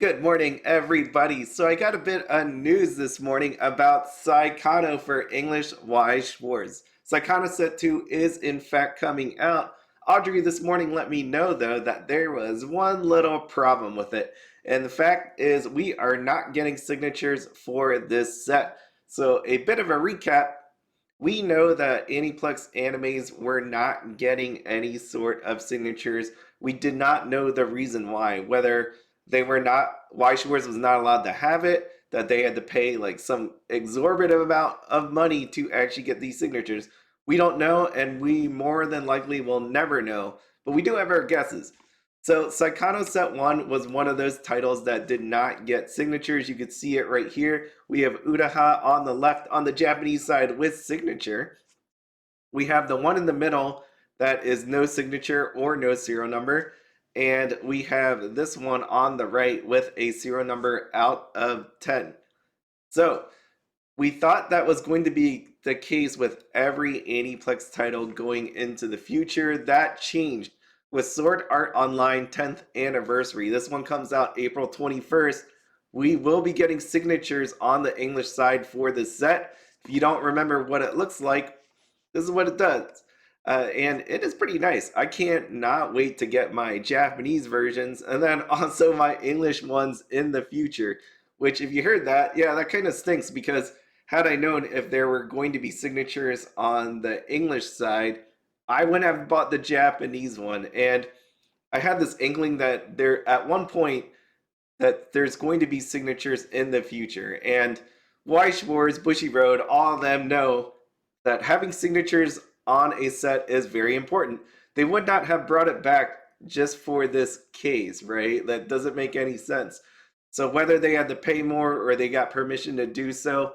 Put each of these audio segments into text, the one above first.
Good morning, everybody. So I got a bit of news this morning about Saekano for English Weiss Schwarz. Saekano Set 2 is in fact coming out. Audrey this morning let me know though that there was one little problem with it. And the fact is we are not getting signatures for this set. So a bit of a recap. We know that Aniplex animes were not getting any sort of signatures. We did not know the reason why, whether they were not, Weiss Schwarz was not allowed to have it, that they had to pay like some exorbitant amount of money to actually get these signatures. We don't know, and we more than likely will never know, but we do have our guesses. So Saekano Set 1 was one of those titles that did not get signatures. You could see it right here. We have Utaha on the left on the Japanese side with signature. We have the one in the middle that is no signature or no serial number. And we have this one on the right with a serial number out of 10. So we thought that was going to be the case with every Aniplex title going into the future. That changed with Sword Art Online 10th anniversary. This one comes out April 21st. We will be getting signatures on the English side for this set. If you don't remember what it looks like, this is what it does. And it is pretty nice. I can't not wait to get my Japanese versions and then also my English ones in the future. Which, if you heard that, yeah, that kind of stinks because had I known if there were going to be signatures on the English side, I wouldn't have bought the Japanese one. And I had this inkling that there, at one point, that there's going to be signatures in the future. And Weiss Schwarz, Bushy Road, all of them know that having signatures on a set is very important. They would not have brought it back just for this case, right? That doesn't make any sense. So whether they had to pay more or they got permission to do so,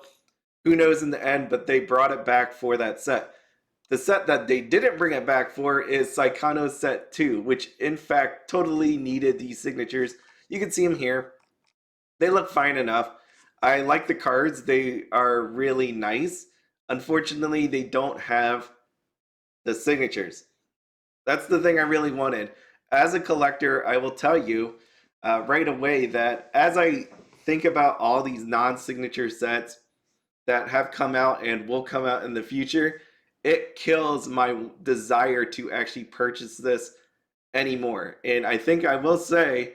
who knows in the end, but they brought it back for that set. The set that they didn't bring it back for is Saekano Set 2, which in fact totally needed these signatures. You can see them here. They look fine enough. I like the cards. They are really nice. Unfortunately, they don't have the signatures. That's the thing I really wanted. As a collector, I will tell you right away that as I think about all these non signature sets that have come out and will come out in the future, it kills my desire to actually purchase this anymore. And I think I will say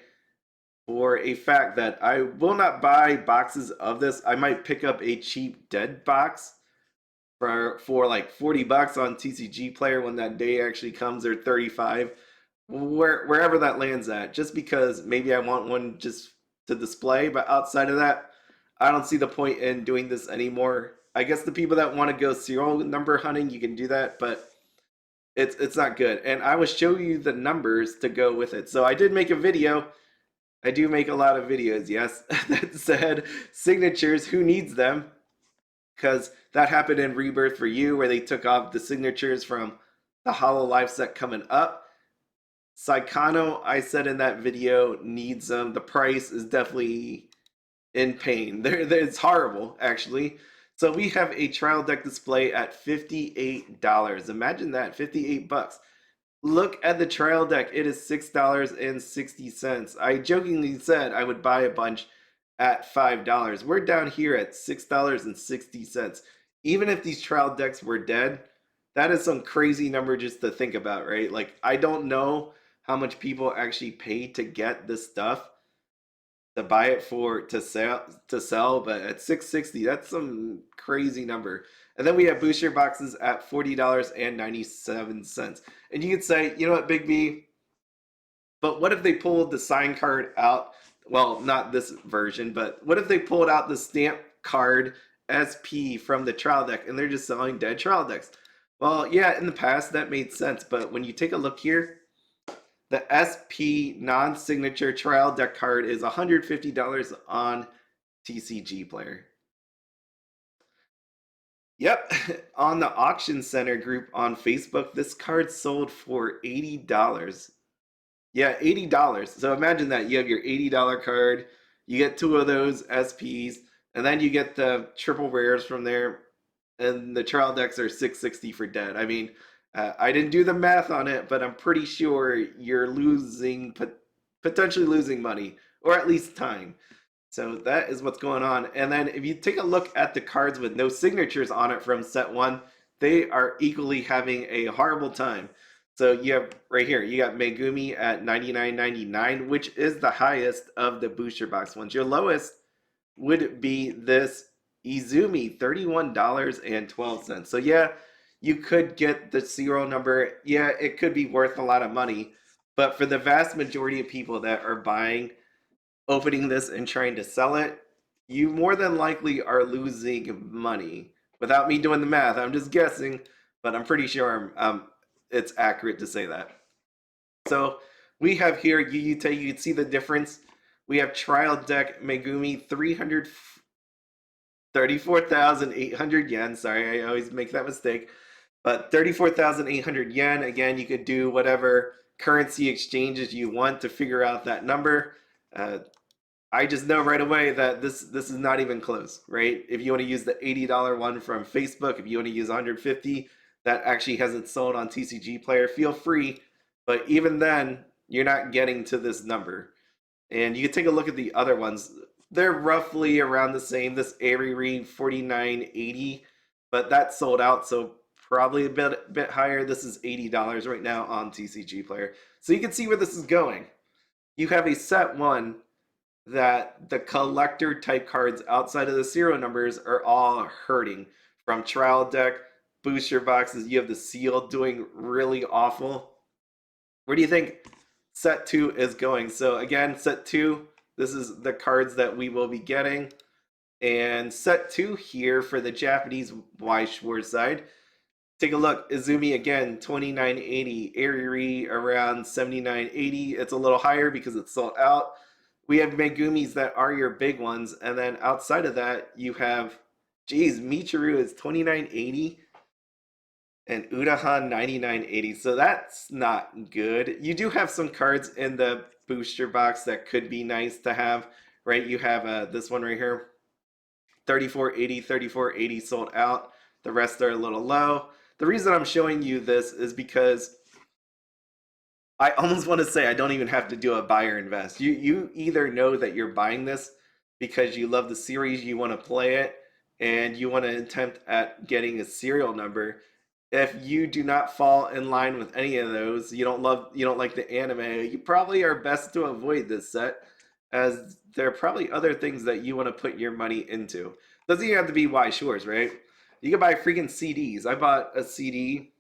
for a fact that I will not buy boxes of this. I might pick up a cheap dead box for like $40 on TCG Player when that day actually comes, or 35, wherever that lands at. Just because maybe I want one just to display, but outside of that, I don't see the point in doing this anymore. I guess the people that want to go serial number hunting, you can do that, but it's not good. And I will show you the numbers to go with it. So I did make a video. I do make a lot of videos, yes, that said signatures, who needs them? Because that happened in Rebirth for You, where they took off the signatures from the Hololive set coming up. Saekano, I said in that video, needs them. The price is definitely in pain. It's horrible, actually. So we have a trial deck display at $58. Imagine that, 58 bucks. Look at the trial deck. It is $6.60. I jokingly said I would buy a bunch at $5. We're down here at $6.60. Even if these trial decks were dead, that is some crazy number just to think about, right? Like, I don't know how much people actually pay to get this stuff, to buy it for to sell, but at 660, that's some crazy number. And then we have booster boxes at $40.97. And you could say, you know what, Big B, but what if they pulled the sign card out? Well, not this version, but what if they pulled out the stamp card SP from the trial deck and they're just selling dead trial decks? Well, yeah, in the past that made sense, but when you take a look here, the SP non-signature trial deck card is $150 on TCG Player. Yep, on the Auction Center group on Facebook, this card sold for $80. Yeah, $80. So imagine that. You have your $80 card, you get two of those SPs, and then you get the triple rares from there, and the trial decks are 660 for dead. I mean, I didn't do the math on it, but I'm pretty sure you're potentially losing money or at least time. So that is what's going on. And then if you take a look at the cards with no signatures on it from set one, they are equally having a horrible time. So you have right here, you got Megumi at 99.99, which is the highest of the booster box ones. Your lowest would be this Izumi, $31.12. So yeah, you could get the serial number. Yeah, it could be worth a lot of money. But for the vast majority of people that are buying, opening this and trying to sell it, you more than likely are losing money. Without me doing the math, I'm just guessing, but I'm pretty sure it's accurate to say that. So we have here you can see the difference. We have trial deck Megumi 34,800 yen. Sorry, I always make that mistake. But 34,800 yen. Again, you could do whatever currency exchanges you want to figure out that number. I just know right away that this is not even close, right? If you want to use the $80 one from Facebook, if you want to use 150, that actually hasn't sold on TCG Player, feel free. But even then, you're not getting to this number. And you can take a look at the other ones. They're roughly around the same. This Eriri 49.80, but that sold out, so probably a bit higher. This is $80 right now on TCG Player. So you can see where this is going. You have a set one that the collector type cards outside of the serial numbers are all hurting. From trial deck, booster boxes, you have the seal doing really awful. Where do you think set two is going? So again, set two, this is the cards that we will be getting. And set two here for the Japanese Weiss Schwarz side. Take a look. Izumi again, 29.80. Eriri around 79.80. It's a little higher because it's sold out. We have Megumis that are your big ones, and then outside of that, you have, geez, Michiru is 29.80 and Utaha 99.80. So that's not good. You do have some cards in the booster box that could be nice to have, right? You have this one right here, 34.80, 34.80 sold out. The rest are a little low. The reason I'm showing you this is because I almost want to say I don't even have to do a buy or invest. You either know that you're buying this because you love the series, you want to play it, and you want to attempt at getting a serial number. If you do not fall in line with any of those, you don't like the anime, you probably are best to avoid this set, as there are probably other things that you want to put your money into. Doesn't even have to be Weiss Schwarz, right? You can buy freaking CDs. I bought a CD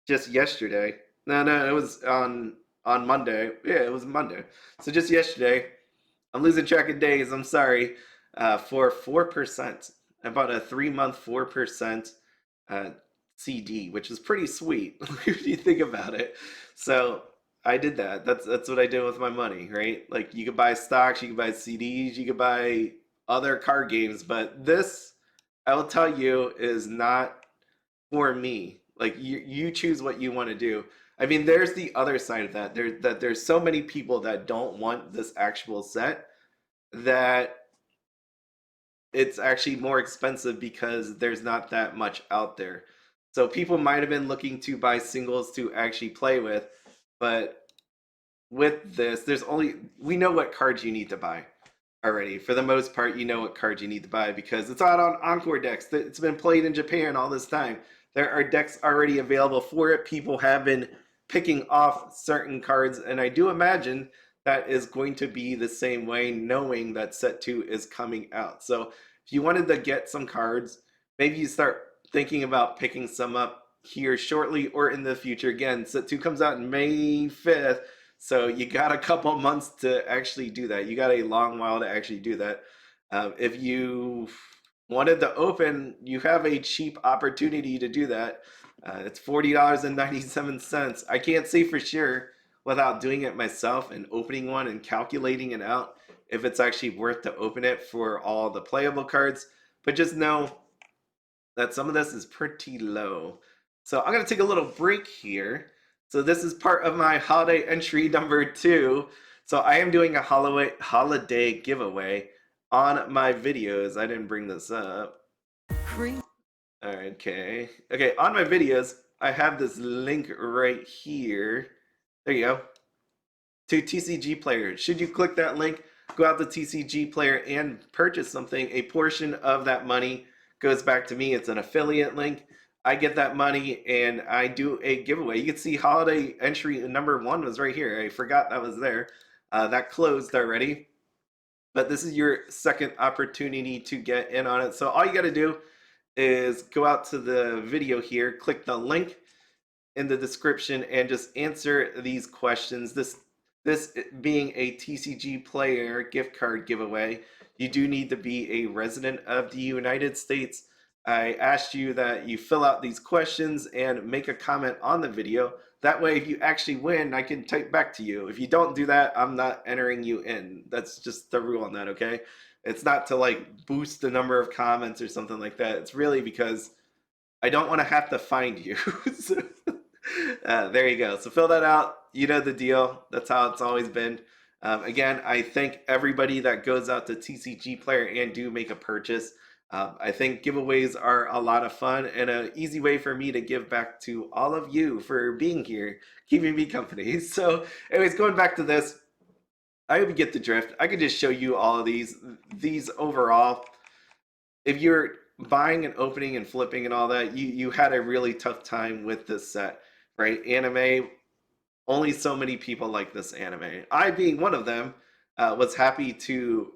just yesterday. No, it was on Monday. Yeah, it was Monday. So just yesterday, I'm losing track of days. I'm sorry. For 4%, I bought a 3-month 4% uh, CD, which is pretty sweet if you think about it. So I did that. That's what I did with my money, right? Like you could buy stocks, you could buy CDs, you could buy other card games, but this, I will tell you, is not for me. Like you choose what you want to do. I mean, there's the other side of that. There's so many people that don't want this actual set that it's actually more expensive because there's not that much out there. So people might have been looking to buy singles to actually play with, but with this, there's only, we know what cards you need to buy already. For the most part, you know what cards you need to buy because it's out on Encore decks. It's been played in Japan all this time. There are decks already available for it. People have been picking off certain cards, and I do imagine that is going to be the same way, knowing that set two is coming out. So if you wanted to get some cards, maybe you start thinking about picking some up here shortly or in the future. Again, set two comes out in May 5th. So you got a couple months to actually do that. You got a long while to actually do that. If you wanted to open, you have a cheap opportunity to do that. It's $40.97. I can't say for sure without doing it myself and opening one and calculating it out if it's actually worth to open it for all the playable cards. But just know that some of this is pretty low. So I'm going to take a little break here. So this is part of my holiday entry number 2. So I am doing a holiday giveaway on my videos. I didn't bring this up. Okay. Okay, on my videos, I have this link right here. There you go. to TCG Player. Should you click that link, go out to TCG Player and purchase something, a portion of that money goes back to me. It's an affiliate link. I get that money and I do a giveaway. You can see holiday entry number 1 was right here. I forgot that was there. That closed already, but this is your second opportunity to get in on it. So all you got to do is go out to the video here, click the link in the description, and just answer these questions. This being a TCG Player gift card giveaway, you do need to be a resident of the United States. I asked you that you fill out these questions and make a comment on the video. That way, if you actually win, I can type back to you. If you don't do that, I'm not entering you in. That's just the rule on that, okay? It's not to like boost the number of comments or something like that. It's really because I don't want to have to find you. So, there you go. So fill that out. You know the deal. That's how it's always been. Again, I thank everybody that goes out to TCG Player and do make a purchase. I think giveaways are a lot of fun and an easy way for me to give back to all of you for being here, keeping me company. So anyways, going back to this, I hope you get the drift. I could just show you all of these. These overall, if you're buying and opening and flipping and all that, you had a really tough time with this set, right? Anime, only so many people like this anime. I, being one of them, was happy to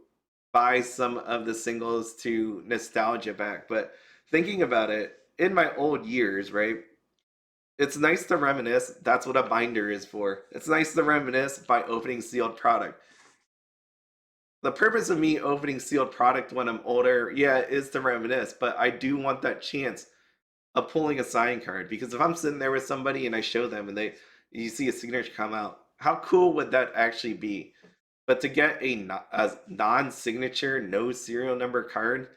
buy some of the singles to nostalgia back. But thinking about it, in my old years, right? It's nice to reminisce. That's what a binder is for. It's nice to reminisce by opening sealed product. The purpose of me opening sealed product when I'm older, yeah, is to reminisce, but I do want that chance of pulling a sign card, because if I'm sitting there with somebody and I show them and you see a signature come out, how cool would that actually be? But to get a non-signature, no serial number card,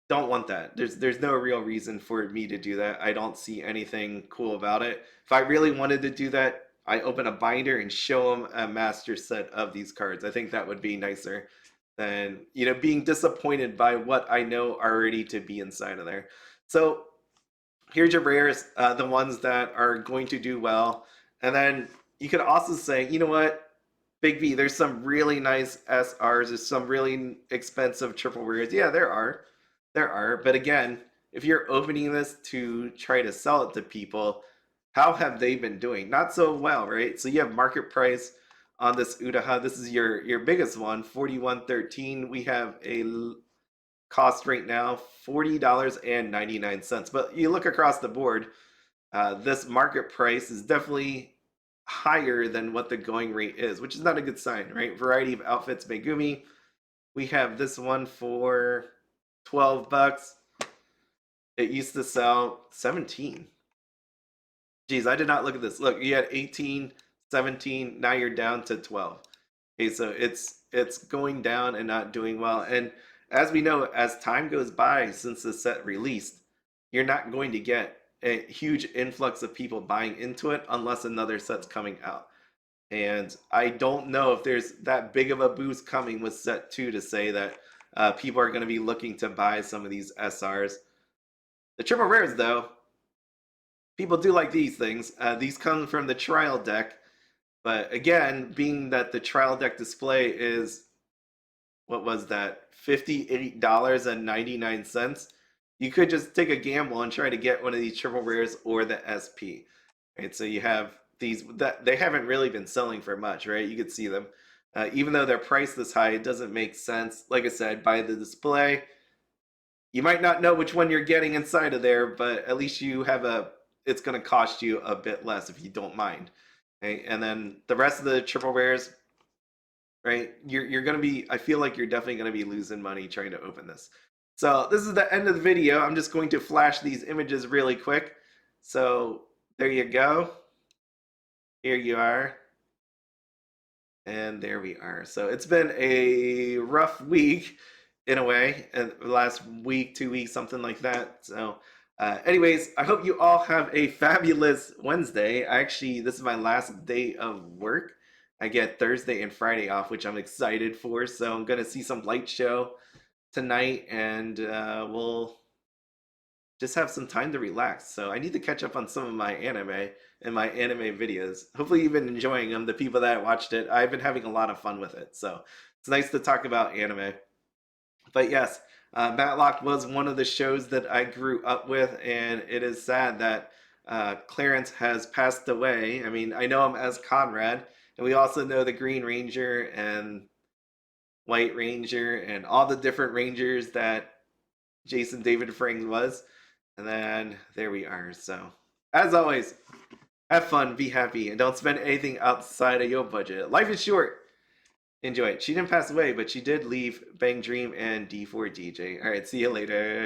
don't want that. There's no real reason for me to do that. I don't see anything cool about it. If I really wanted to do that, I open a binder and show them a master set of these cards. I think that would be nicer than, being disappointed by what I know already to be inside of there. So here's your rares, the ones that are going to do well. And then you could also say, you know what, Big V, there's some really nice SRs, there's some really expensive triple rares. Yeah, there are. There are. But again, if you're opening this to try to sell it to people, how have they been doing? Not so well, right? So you have market price on this Utaha. This is your biggest one, 41.13. We have a cost right now $40.99. But you look across the board, this market price is definitely higher than what the going rate is, which is not a good sign, right? Variety of outfits, Megumi. We have this one for $12. It used to sell 17. Geez, I did not look at this. Look, you had 18, 17, now you're down to 12. Okay, so it's going down and not doing well. And as we know, as time goes by since the set released, you're not going to get a huge influx of people buying into it unless another set's coming out. And I don't know if there's that big of a boost coming with set 2 to say that people are going to be looking to buy some of these SRs. The triple rares, though, people do like these things. These come from the trial deck. But again, being that the trial deck display is, what was that, $58.99, you could just take a gamble and try to get one of these triple rares or the SP. Right, so you have these that they haven't really been selling for much, right? You could see them. Even though they're priced this high, it doesn't make sense. Like I said, by the display, you might not know which one you're getting inside of there, but at least you have it's going to cost you a bit less if you don't mind. Okay? And then the rest of the triple rares, right? You're going to be, I feel like you're definitely going to be losing money trying to open this. So this is the end of the video. I'm just going to flash these images really quick. So there you go. Here you are. And there we are. So it's been a rough week in a way, and the last week, 2 weeks, something like that. So anyways, I hope you all have a fabulous Wednesday. Actually, this is my last day of work. I get Thursday and Friday off, which I'm excited for. So I'm going to see some light show tonight, and we'll just have some time to relax. So I need to catch up on some of my anime and my anime videos. Hopefully you've been enjoying them. The people that watched it, I've been having a lot of fun with it. So it's nice to talk about anime. But yes, Matlock was one of the shows that I grew up with, and it is sad that Clarence has passed away. I mean, I know him as Conrad, and we also know the Green Ranger and White Ranger and all the different Rangers that Jason David Frank was. And then there we are. So, as always, have fun, be happy, and don't spend anything outside of your budget. Life is short. Enjoy it. She didn't pass away, but she did leave Bang Dream and D4DJ. All right, see you later.